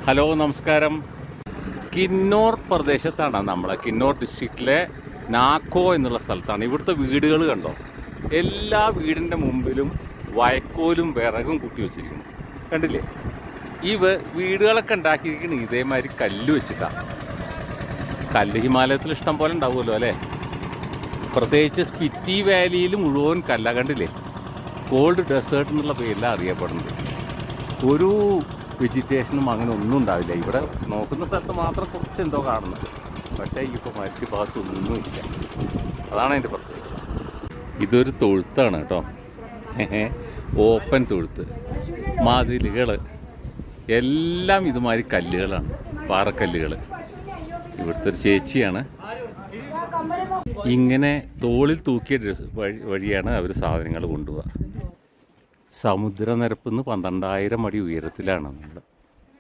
Hello നമസ്കാരം. കിന്നോർ പ്രദേശത്താണ് നമ്മളെ കിന്നോർ ഡിസ്ട്രിക്റ്റിലെ നാക്കോ എന്നുള്ള സ്ഥലത്താണ്. ഇവിടുത്തെ വീടുകൾ കണ്ടോ, എല്ലാ വീടിൻ്റെ മുമ്പിലും വയക്കോലും വിറകും കൂട്ടി വെച്ചിരിക്കുന്നു. കണ്ടില്ലേ? ഈ വീടുകളൊക്കെ ഉണ്ടാക്കിയിരിക്കുന്നത് ഇതേമാതിരി കല്ല് വെച്ചിട്ടാണ്. കല്ല് ഹിമാലയത്തിൽ ഇഷ്ടം പോലെ ഉണ്ടാവുമല്ലോ അല്ലേ. പ്രത്യേകിച്ച് സ്പിറ്റി വാലിയിൽ മുഴുവൻ കല്ല. കണ്ടില്ലേ? ഗോൾഡ് ഡെസേർട്ട് എന്നുള്ള പേരിലാണ് അറിയപ്പെടുന്നത്. ഒരു വെജിറ്റേഷനും അങ്ങനെ ഒന്നും ഉണ്ടാവില്ല. ഇവിടെ നോക്കുന്ന സ്ഥലത്ത് മാത്രം കുറച്ച് എന്തോ കാണുന്നത്, പക്ഷേ ഇപ്പോൾ മറ്റു ഭാഗത്തൊന്നുമില്ല. അതാണ് അതിൻ്റെ പ്രത്യേകത. ഇതൊരു തൊഴുത്താണ് കേട്ടോ, ഓപ്പൺ തൊഴുത്ത്. മതിലുകൾ എല്ലാം ഇതുമാതിരി കല്ലുകളാണ്, പാറക്കല്ലുകൾ. ഇവിടുത്തെ ഒരു ചേച്ചിയാണ് ഇങ്ങനെ തോളിൽ തൂക്കിയ വഴിയാണ് അവർ സാധനങ്ങൾ കൊണ്ടുപോവുക. സമുദ്രനിരപ്പിൽ നിന്ന് 12,000 അടി ഉയരത്തിലാണ് നമ്മൾ.